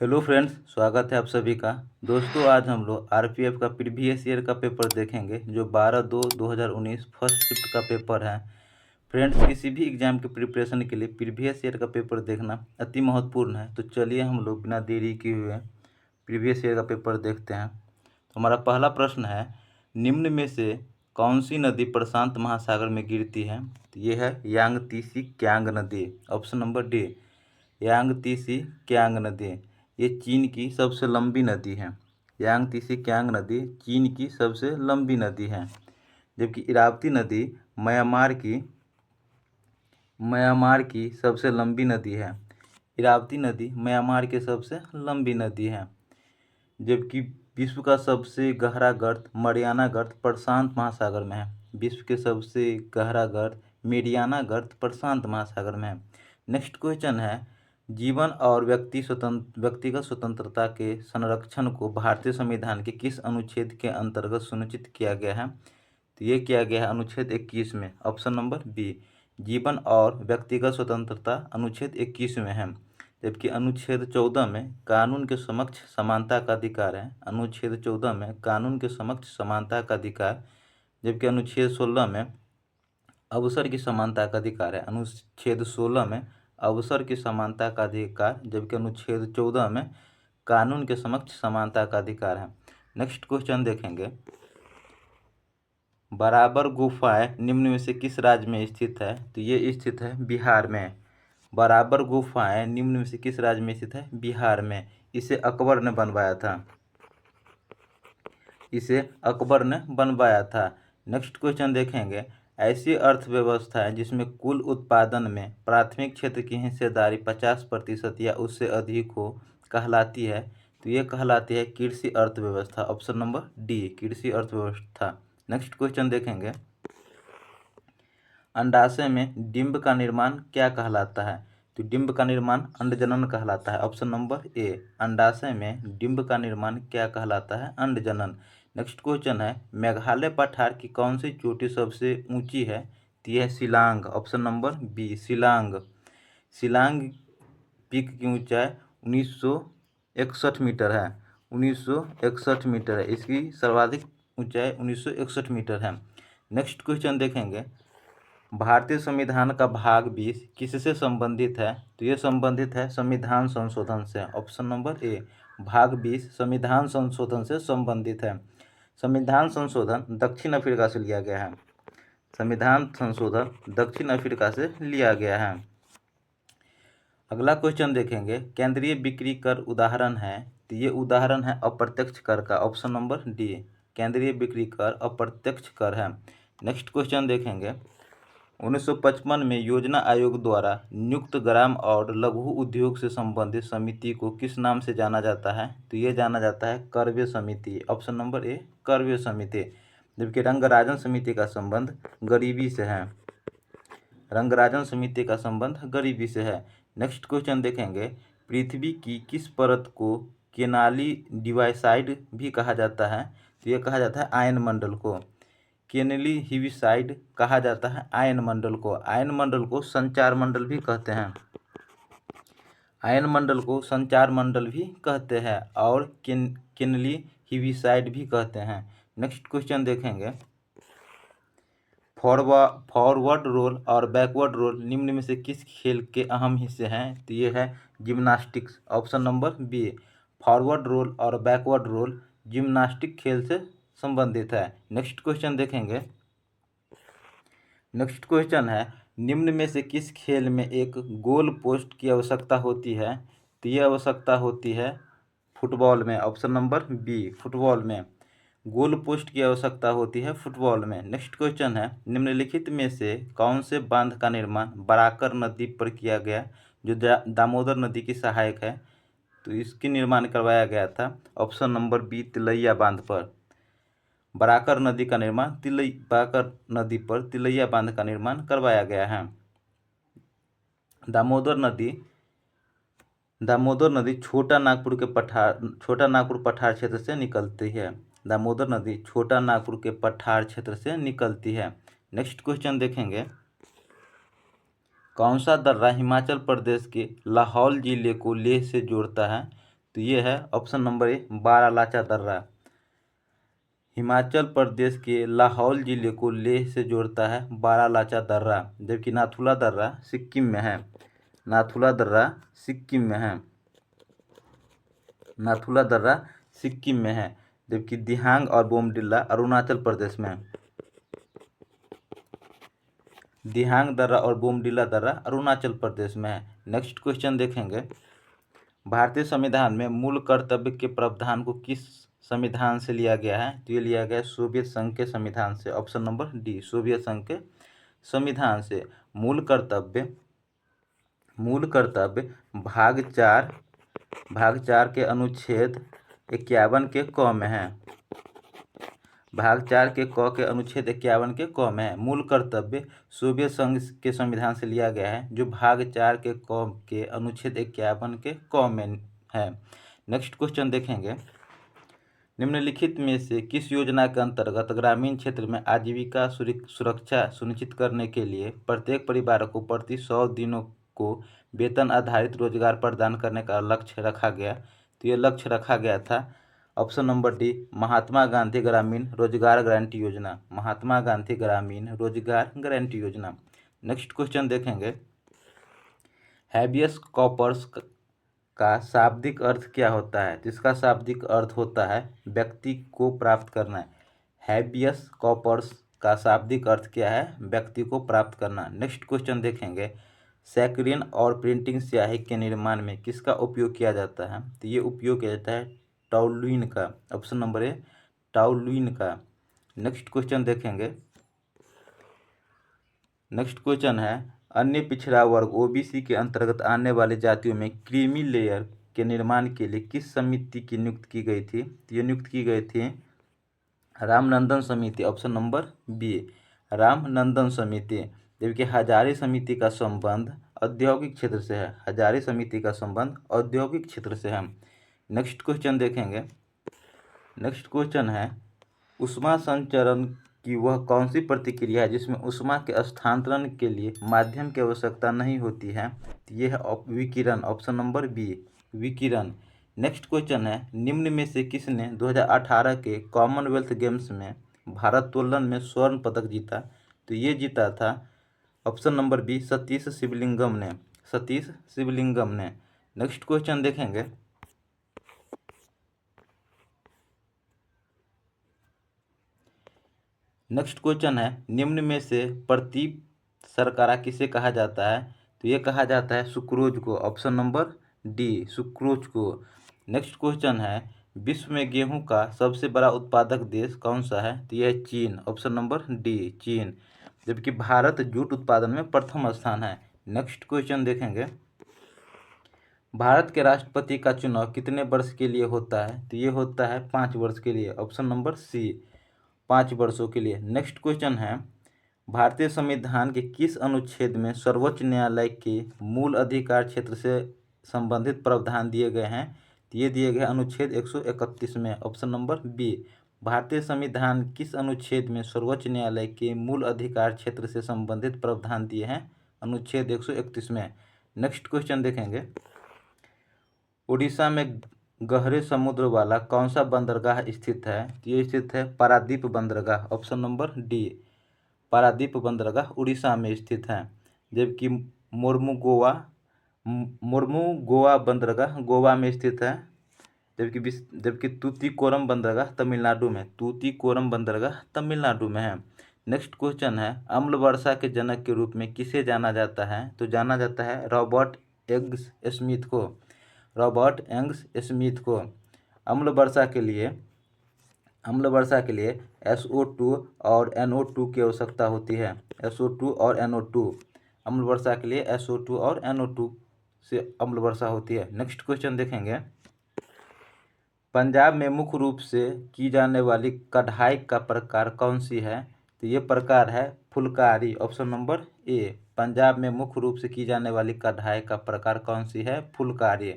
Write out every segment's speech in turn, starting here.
Hello friends, स्वागत है आप सभी का। दोस्तों, आज हम लोग आरपीएफ का प्रीवियस ईयर का पेपर देखेंगे जो 12/2/2019 फर्स्ट शिफ्ट का पेपर है। फ्रेंड्स, किसी भी एग्जाम के प्रिपरेशन के लिए प्रीवियस ईयर का पेपर देखना अति महत्वपूर्ण है। तो चलिए हम लोग बिना देरी किए हुए प्रीवियस ईयर का पेपर देखते हैं। तो हमारा पहला प्रश्न है, निम्न में से कौन सी नदी प्रशांत महासागर में गिरती है? तो ये है यांगतीसी क्यांग नदी, ऑप्शन नंबर डी। यांगतीसी क्यांग नदी ये चीन की सबसे लंबी नदी है। यांगतीसी क्यांग नदी चीन की सबसे लंबी नदी है, जबकि इरावती नदी म्यांमार की सबसे लंबी नदी है। इरावती नदी म्यांमार की सबसे लंबी नदी है, जबकि विश्व का सबसे गहरा गर्त मरियाना गर्त प्रशांत महासागर में है। विश्व के सबसे गहरा गर्त मेरियाना गर्त प्रशांत महासागर में है। नेक्स्ट क्वेश्चन है, जीवन और व्यक्तिगत स्वतंत्रता के संरक्षण को भारतीय संविधान के किस अनुच्छेद के अंतर्गत सुनिश्चित किया गया है? तो ये किया गया है अनुच्छेद 21 में, ऑप्शन नंबर बी। जीवन और व्यक्तिगत स्वतंत्रता अनुच्छेद 21 में है, जबकि अनुच्छेद 14 में कानून के समक्ष समानता का अधिकार है। अनुच्छेद 14 में कानून के समक्ष समानता का अधिकार, जबकि अनुच्छेद 16 में अवसर की समानता का अधिकार है। अनुच्छेद 16 में अवसर की समानता का अधिकार, जबकि अनुच्छेद 14 में कानून के समक्ष समानता का अधिकार है। नेक्स्ट क्वेश्चन देखेंगे, बराबर गुफाएं निम्न में से किस राज्य में स्थित है? तो ये स्थित है बिहार में। बराबर गुफाएं निम्न में से किस राज्य में स्थित है? बिहार में। इसे अकबर ने बनवाया था। नेक्स्ट क्वेश्चन देखेंगे, ऐसी अर्थव्यवस्था है जिसमें कुल उत्पादन में प्राथमिक क्षेत्र की हिस्सेदारी 50% या उससे अधिक हो कहलाती है? तो ये कहलाती है कृषि अर्थव्यवस्था, ऑप्शन नंबर डी, कृषि अर्थव्यवस्था। नेक्स्ट क्वेश्चन देखेंगे, अंडाशय में डिंब का निर्माण क्या कहलाता है? तो डिंब का निर्माण अंडजनन कहलाता है, ऑप्शन नंबर ए। अंडाशय में डिंब का निर्माण क्या कहलाता है? अंडजनन। नेक्स्ट क्वेश्चन है, मेघालय पठार की कौन सी चोटी सबसे ऊंची है? तो यह है Shillong, option number B, Shillong. Shillong peak की ऊंचाई 1961 मीटर है। 1961 मीटर है, इसकी सर्वाधिक ऊंचाई 1961 मीटर है। नेक्स्ट क्वेश्चन देखेंगे, भारतीय संविधान का भाग 20 किससे संबंधित है? तो ये संबंधित है संविधान संशोधन से, ऑप्शन नंबर ए। भाग 20 संविधान संशोधन से संबंधित है। संविधान संशोधन दक्षिण अफ्रीका से लिया गया है। संविधान संशोधन दक्षिण अफ्रीका से लिया गया है। अगला क्वेश्चन देखेंगे, केंद्रीय बिक्री कर उदाहरण है? तो ये उदाहरण है अप्रत्यक्ष कर का, ऑप्शन नंबर डी। केंद्रीय बिक्री कर अप्रत्यक्ष कर है। नेक्स्ट क्वेश्चन देखेंगे, 1955 में योजना आयोग द्वारा नियुक्त ग्राम और लघु उद्योग से संबंधित समिति को किस नाम से जाना जाता है? तो ये जाना जाता है करवे समिति, ऑप्शन नंबर ए, करवे समिति। जबकि रंगराजन समिति का संबंध गरीबी से है। रंगराजन समिति का संबंध गरीबी से है। नेक्स्ट क्वेश्चन देखेंगे, पृथ्वी की किस परत को केनाली डिवाइसाइड भी कहा जाता है? तो ये कहा जाता है आयन मंडल को। केनेली हिविसाइड कहा जाता है आयन मंडल को। आयन मंडल को संचार मंडल भी कहते हैं। आयन मंडल को संचार मंडल भी कहते हैं और केनेली हिविसाइड भी कहते हैं। नेक्स्ट क्वेश्चन देखेंगे, फॉरवर्ड रोल और बैकवर्ड रोल निम्न में से किस खेल के अहम हिस्से हैं? तो ये है gymnastics, option number B. Forward roll और बैकवर्ड रोल जिम्नास्टिक खेल से संबंधित है। नेक्स्ट क्वेश्चन देखेंगे, नेक्स्ट क्वेश्चन है, निम्न में से किस खेल में एक गोल पोस्ट की आवश्यकता होती है? तो ये आवश्यकता होती है फुटबॉल में, ऑप्शन नंबर बी, फुटबॉल में। गोल पोस्ट की आवश्यकता होती है फुटबॉल में। नेक्स्ट क्वेश्चन है, निम्नलिखित में से कौन से बांध का निर्माण बराकर नदी पर किया गया जो दामोदर नदी की सहायक है? तो इसकी निर्माण करवाया गया था, ऑप्शन नंबर बी, तिलैया बांध पर। बराकर नदी पर तिलैया बांध का निर्माण करवाया गया है। दामोदर नदी छोटा नागपुर पठार क्षेत्र से निकलती है। दामोदर नदी छोटा नागपुर के पठार क्षेत्र से निकलती है। नेक्स्ट क्वेश्चन देखेंगे, कौन सा दर्रा हिमाचल प्रदेश के लाहौल जिले को लेह से जोड़ता है? तो ये है ऑप्शन नंबर ए बारालाचा दर्रा। हिमाचल प्रदेश के लाहौल जिले को लेह से जोड़ता है बारालाचा दर्रा, जबकि नाथुला दर्रा सिक्किम में है। नाथुला दर्रा सिक्किम में है। नाथुला दर्रा सिक्किम में है, जबकि दिहांग और बोमडिल्ला अरुणाचल प्रदेश में है। दिहांग दर्रा और बोमडिल्ला दर्रा अरुणाचल प्रदेश में है। नेक्स्ट क्वेश्चन देखेंगे, भारतीय संविधान में मूल कर्तव्य के प्रावधान को किस संविधान से लिया गया है? तो ये लिया गया है सोवियत संघ के संविधान से। ऑप्शन नंबर डी, सोवियत संघ के संविधान से। मूल कर्तव्य भाग 4 के अनुच्छेद 51 के क में है। भाग 4 के क के अनुच्छेद 51 के क में है। मूल कर्तव्य सोवियत संघ के संविधान से लिया गया है, जो भाग 4 के क के अनुच्छेद 51 के क में है। नेक्स्ट क्वेश्चन देखेंगे, निम्नलिखित में से किस योजना के अंतर्गत ग्रामीण क्षेत्र में आजीविका सुरक्षा सुनिश्चित करने के लिए प्रत्येक परिवार को प्रति 100 दिनों को वेतन आधारित रोजगार प्रदान करने का लक्ष्य रखा गया? तो ये लक्ष्य रखा गया था option number D, Mahatma Gandhi ग्रामीण रोजगार गारंटी योजना। महात्मा गांधी ग्रामीण रोजगार गारंटी योजना। नेक्स्ट क्वेश्चन देखेंगे, हैबियस कॉर्पस का शाब्दिक अर्थ क्या होता है? जिसका शाब्दिक अर्थ होता है व्यक्ति को प्राप्त करना। हैबियस कॉर्पस का शाब्दिक अर्थ क्या है? व्यक्ति को प्राप्त करना। नेक्स्ट क्वेश्चन देखेंगे, सैकरिन और प्रिंटिंग स्याही के निर्माण में किसका उपयोग किया जाता है? तो ये उपयोग किया जाता है टॉलुइन का। ऑप्शन नंबर ए, टॉलुइन का। नेक्स्ट क्वेश्चन देखेंगे, नेक्स्ट क्वेश्चन है, अन्य पिछड़ा वर्ग ओबीसी के अंतर्गत आने वाली जातियों में क्रीमी लेयर के निर्माण के लिए किस समिति की नियुक्ति की गई थी? तो ये नियुक्त की गई थी रामनंदन समिति। ऑप्शन नंबर बी, रामनंदन समिति। जबकि हजारी समिति का संबंध औद्योगिक क्षेत्र से है। हजारी समिति का संबंध औद्योगिक क्षेत्र से है। नेक्स्ट क्वेश्चन देखेंगे, नेक्स्ट क्वेश्चन है, ऊष्मा संचरण की वह कौन सी प्रतिक्रिया है जिसमें ऊष्मा के स्थानांतरण के लिए माध्यम की आवश्यकता नहीं होती है? तो यह है विकिरण। ऑप्शन नंबर बी, विकिरण। नेक्स्ट क्वेश्चन है, निम्न में से किसने 2018 के कॉमनवेल्थ गेम्स में भारोत्तोलन में स्वर्ण पदक जीता? तो ये जीता था option number B, Satish Sivalingam ने। सतीश शिवलिंगम ने। नेक्स्ट क्वेश्चन देखेंगे, नेक्स्ट क्वेश्चन है, निम्न में से प्रतीप शर्करा किसे कहा जाता है? तो ये कहा जाता है सुक्रोज को। ऑप्शन नंबर डी, सुक्रोज को। नेक्स्ट क्वेश्चन है, विश्व में गेहूं का सबसे बड़ा उत्पादक देश कौन सा है? तो यह है चीन। ऑप्शन नंबर डी, चीन। जबकि भारत जूट उत्पादन में प्रथम स्थान है। नेक्स्ट क्वेश्चन देखेंगे, भारत के राष्ट्रपति का चुनाव कितने वर्ष के लिए होता है? तो ये होता है 5 वर्ष के लिए। ऑप्शन नंबर सी, 5 वर्षों के लिए। नेक्स्ट क्वेश्चन है, भारतीय संविधान के किस अनुच्छेद में सर्वोच्च न्यायालय के मूल अधिकार क्षेत्र से संबंधित प्रावधान दिए गए हैं? तो ये दिए गए अनुच्छेद 131 में। ऑप्शन नंबर बी, भारतीय संविधान किस अनुच्छेद में सर्वोच्च न्यायालय के मूल अधिकार क्षेत्र से संबंधित प्रावधान दिए हैं? अनुच्छेद 131 में। नेक्स्ट क्वेश्चन देखेंगे, उड़ीसा में गहरे समुद्र वाला कौन सा बंदरगाह स्थित है? ये स्थित है पारादीप बंदरगाह। ऑप्शन नंबर डी, पारादीप बंदरगाह उड़ीसा में स्थित है। जबकि मोर्मुगोवा बंदरगाह गोवा में स्थित है। जबकि तूतीकोरम बंदरगाह तमिलनाडु में। तूतीकोरम बंदरगाह तमिलनाडु में है। नेक्स्ट क्वेश्चन है, अम्ल वर्षा के जनक के रूप में किसे जाना जाता है? तो जाना जाता है रॉबर्ट एग्स स्मिथ को। रॉबर्ट एंग्स स्मिथ को। अम्ल वर्षा के लिए SO2 और NO2 की आवश्यकता होती है। SO2 और NO2। अम्ल वर्षा के लिए SO2 और NO2 से अम्ल वर्षा होती है। नेक्स्ट क्वेश्चन देखेंगे, पंजाब में मुख्य रूप से की जाने वाली कढ़ाई का प्रकार कौन सी है? तो ये प्रकार है फुलकारी। ऑप्शन नंबर ए, पंजाब में मुख्य रूप से की जाने वाली कढ़ाई का प्रकार कौन सी है? फुलकारी।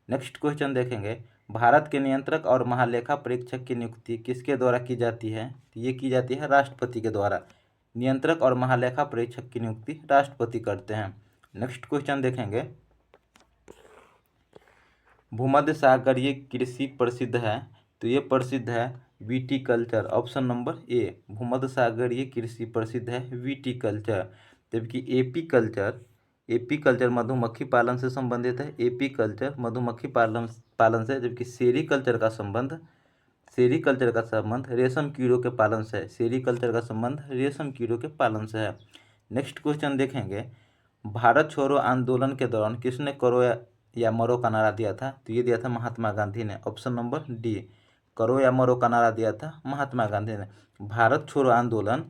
नेक्स्ट क्वेश्चन देखेंगे, भारत के नियंत्रक और महालेखा परीक्षक की नियुक्ति किसके द्वारा की जाती है? तो ये की जाती है राष्ट्रपति के द्वारा। नियंत्रक और महालेखा परीक्षक की नियुक्ति राष्ट्रपति करते हैं। नेक्स्ट क्वेश्चन देखेंगे, भूमध्य सागरीय कृषि प्रसिद्ध है, तो ये प्रसिद्ध है विटीकल्चर। ऑप्शन नंबर ए, भूमध्य सागरीय कृषि प्रसिद्ध है विटीकल्चर। जबकि एपीकल्चर मधुमक्खी पालन से संबंधित है। एपीकल्चर मधुमक्खी पालन से, जबकि सेरीकल्चर का संबंध रेशम कीड़ों के पालन से है। सेरीकल्चर का संबंध रेशम कीड़ों के पालन से है। नेक्स्ट क्वेश्चन देखेंगे, भारत छोड़ो आंदोलन के दौरान किसने करो या मरो का नारा दिया था? तो ये दिया था महात्मा गांधी ने। ऑप्शन नंबर डी, करो या मरो का नारा दिया था महात्मा गांधी ने। भारत छोड़ो आंदोलन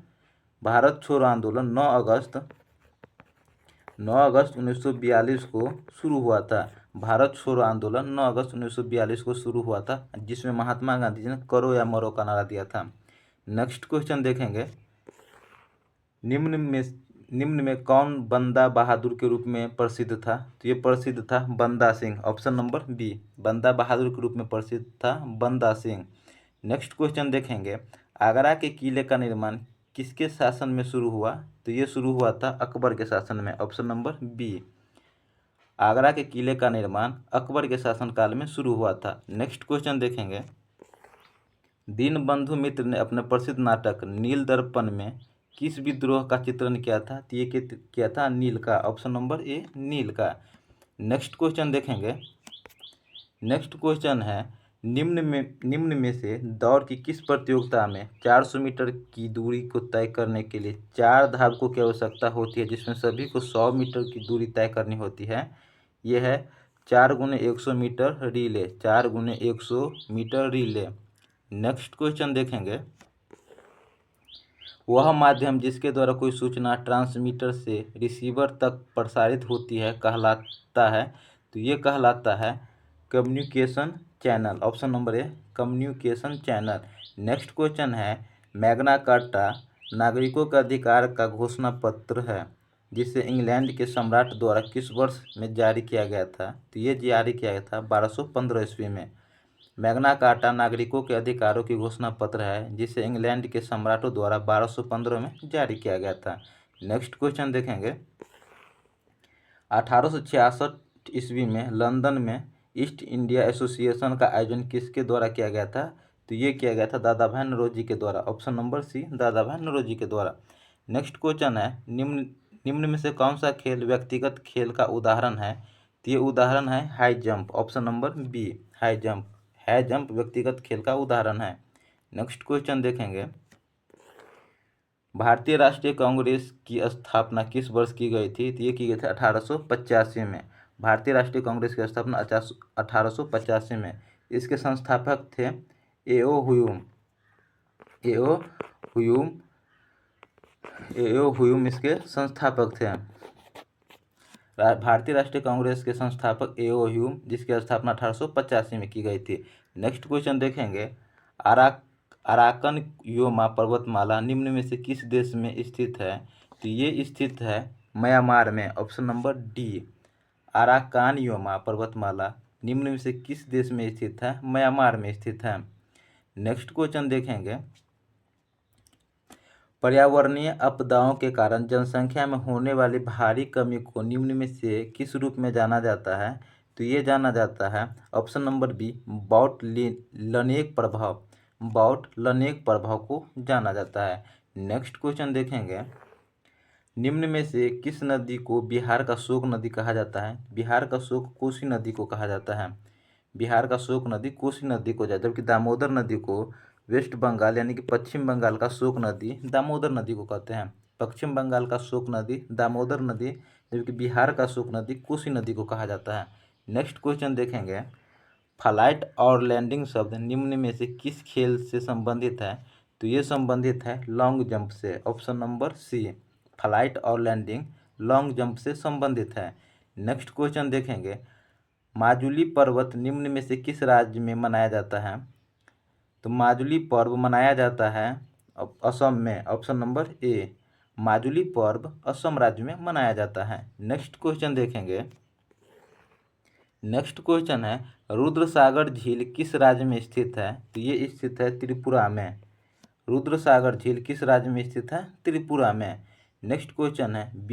9 अगस्त 1942 को शुरू हुआ था। भारत छोड़ो आंदोलन 9 अगस्त 1942 को शुरू हुआ था, जिसमें महात्मा गांधी जी ने करो या मरो का नारा दिया था। नेक्स्ट क्वेश्चन देखेंगे, निम्न में कौन बंदा बहादुर के रूप में प्रसिद्ध था? तो ये प्रसिद्ध था बंदा सिंह। ऑप्शन नंबर बी, बंदा बहादुर के रूप में प्रसिद्ध था बंदा सिंह। नेक्स्ट क्वेश्चन देखेंगे, आगरा के किले का निर्माण किसके शासन में शुरू हुआ? तो ये शुरू हुआ था अकबर के शासन में। ऑप्शन नंबर बी, आगरा के किले का निर्माण अकबर के शासनकाल में शुरू हुआ था। नेक्स्ट क्वेश्चन देखेंगे, दीनबंधु मित्र ने अपने प्रसिद्ध नाटक नील दर्पण में किस विद्रोह का चित्रण किया था? तो ये किया था नील का। ऑप्शन नंबर ए, नील का। नेक्स्ट क्वेश्चन देखेंगे, नेक्स्ट क्वेश्चन है, निम्न में से दौड़ की किस प्रतियोगिता में 400 मीटर की दूरी को तय करने के लिए 4 धावकों की आवश्यकता होती है, जिसमें सभी को 100 मीटर की दूरी तय करनी होती है? यह है 4x100 meter relay, 4x100 meter relay. Next question देखेंगे, वह माध्यम जिसके द्वारा कोई सूचना ट्रांसमीटर से रिसीवर तक प्रसारित होती है कहलाता है? तो ये कहलाता है कम्युनिकेशन चैनल। ऑप्शन नंबर ए, कम्युनिकेशन चैनल। नेक्स्ट क्वेश्चन है, मैग्ना कार्टा नागरिकों के अधिकार का घोषणा पत्र है, जिसे इंग्लैंड के सम्राट द्वारा किस वर्ष में जारी किया गया था? तो ये जारी किया गया था 1215 ईस्वी में। मैग्ना कार्टा नागरिकों के अधिकारों की घोषणा पत्र है, जिसे इंग्लैंड के सम्राटों द्वारा 1215 में जारी किया गया था। नेक्स्ट क्वेश्चन देखेंगे, 1866 ईस्वी में लंदन में ईस्ट इंडिया एसोसिएशन का आयोजन किसके द्वारा किया गया था? तो ये किया गया था दादा भाई नौरोजी के द्वारा। ऑप्शन नंबर सी, दादा भाई नौरोजी के द्वारा। नेक्स्ट क्वेश्चन है, निम्न में से कौन सा खेल व्यक्तिगत खेल का उदाहरण है? तो ये उदाहरण है high jump. Option number B, high jump. High jump व्यक्तिगत खेल का उदाहरण है। नेक्स्ट क्वेश्चन देखेंगे, भारतीय राष्ट्रीय कांग्रेस की स्थापना किस वर्ष की गई थी? तो ये की गई थी 1885 में। भारतीय राष्ट्रीय कांग्रेस की स्थापना 1885 में। इसके संस्थापक थे एओ हुयूम इसके संस्थापक थे। भारतीय राष्ट्रीय कांग्रेस के संस्थापक एओ ह्यूम, जिसकी स्थापना 1885 में की गई थी। नेक्स्ट क्वेश्चन देखेंगे, अराकन योमा पर्वतमाला निम्न में से किस देश में स्थित है? तो ये स्थित है म्यांमार में। Option number D, Arakan Yoma पर्वतमाला निम्न में से किस देश में स्थित है? म्यांमार में स्थित है। नेक्स्ट क्वेश्चन देखेंगे, पर्यावरणीय आपदाओं के कारण जनसंख्या में होने वाली भारी कमी को निम्न में से किस रूप में जाना जाता है? तो ये जाना जाता है ऑप्शन नंबर बी, बाउट-लनेक प्रभाव को जाना जाता है। नेक्स्ट क्वेश्चन देखेंगे, निम्न में से किस नदी को बिहार का शोक नदी कहा जाता है? बिहार का शोक कोसी नदी को कहा जाता है। बिहार का शोक नदी कोसी नदी को, जबकि दामोदर नदी को वेस्ट बंगाल यानी कि पश्चिम बंगाल का शोक नदी दामोदर नदी को कहते हैं। पश्चिम बंगाल का शोक नदी दामोदर नदी, जबकि बिहार का शोक नदी कोसी नदी को कहा जाता है। नेक्स्ट क्वेश्चन देखेंगे, फ्लाइट और लैंडिंग शब्द निम्न में से किस खेल से संबंधित है? तो ये संबंधित है लॉन्ग जंप से। ऑप्शन नंबर सी, फ्लाइट और लैंडिंग लॉन्ग जंप से संबंधित है। नेक्स्ट क्वेश्चन देखेंगे, माजुली पर्वत निम्न में से किस राज्य में मनाया जाता है? तो माजुली पर्व मनाया जाता है असम में। ऑप्शन नंबर ए, माजुली पर्व असम राज्य में मनाया जाता है। नेक्स्ट क्वेश्चन देखेंगे, नेक्स्ट क्वेश्चन है, रुद्रसागर झील किस राज्य में स्थित है? तो ये स्थित है त्रिपुरा में। रुद्रसागर झील किस राज्य में स्थित है? त्रिपुरा में। नेक्स्ट क्वेश्चन है,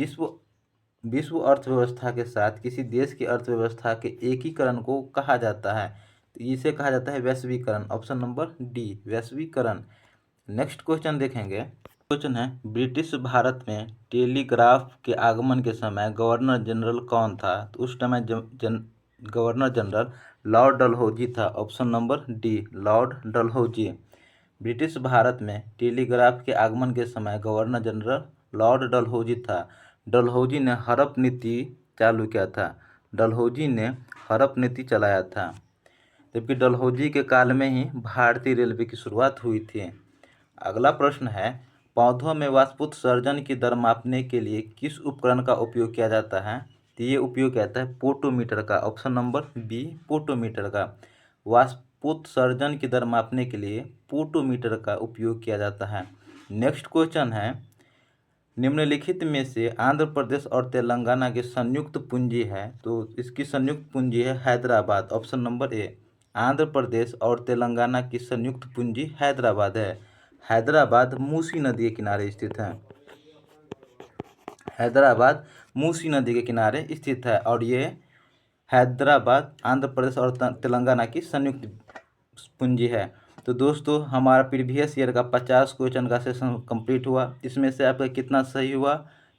विश्व अर्थव्यवस्था के साथ किसी देश की अर्थव्यवस्था के एकीकरण को कहा जाता है? तो इसे कहा जाता है वैश्वीकरण। ऑप्शन नंबर डी, वैश्वीकरण। नेक्स्ट क्वेश्चन देखेंगे। क्वेश्चन है, ब्रिटिश भारत में टेलीग्राफ के आगमन के समय गवर्नर जनरल कौन था? तो उस समय गवर्नर जनरल लॉर्ड डलहौजी था। Option number D, Lord Dalhousie. British Bharat में टेलीग्राफ के आगमन के समय गवर्नर जनरल लॉर्ड डलहौजी था। डलहौजी ने हड़प नीति चालू किया था। डलहौजी ने हड़प नीति चलाया था, जबकि डलहौजी के काल में ही भारतीय रेलवे की शुरुआत हुई थी। अगला प्रश्न है, पौधों में वाष्पोत्सर्जन की दर मापने के लिए किस उपकरण का उपयोग किया जाता है? तो ये उपयोग किया जाता है पोटोमीटर का। ऑप्शन नंबर बी, पोटोमीटर का। वाष्पोत्सर्जन की दर मापने के लिए पोटोमीटर का उपयोग किया जाता है। नेक्स्ट क्वेश्चन है, निम्नलिखित में से आंध्र प्रदेश और तेलंगाना की संयुक्त पूंजी है? तो इसकी संयुक्त पूंजी है Hyderabad. Option number A, Andhra Pradesh और तेलंगाना की संयुक्त पूंजी हैदराबाद है। हैदराबाद मूसी नदी के किनारे स्थित है। हैदराबाद मूसी नदी के किनारे स्थित है और ये हैदराबाद आंध्र प्रदेश और तेलंगाना की संयुक्त पूंजी है। तो दोस्तों, हमारा प्रीवियस ईयर का 50 क्वेश्चन का सेशन कंप्लीट हुआ। इसमें से आपका कितना सही हुआ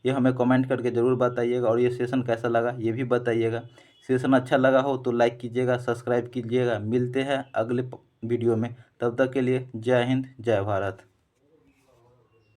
ये हमें कमेंट करके ज़रूर बताइएगा, और ये सेशन कैसा लगा ये भी बताइएगा। सेशन अच्छा लगा हो तो लाइक कीजिएगा, सब्सक्राइब कीजिएगा। मिलते हैं अगले वीडियो में, तब तक के लिए जय हिंद, जय भारत।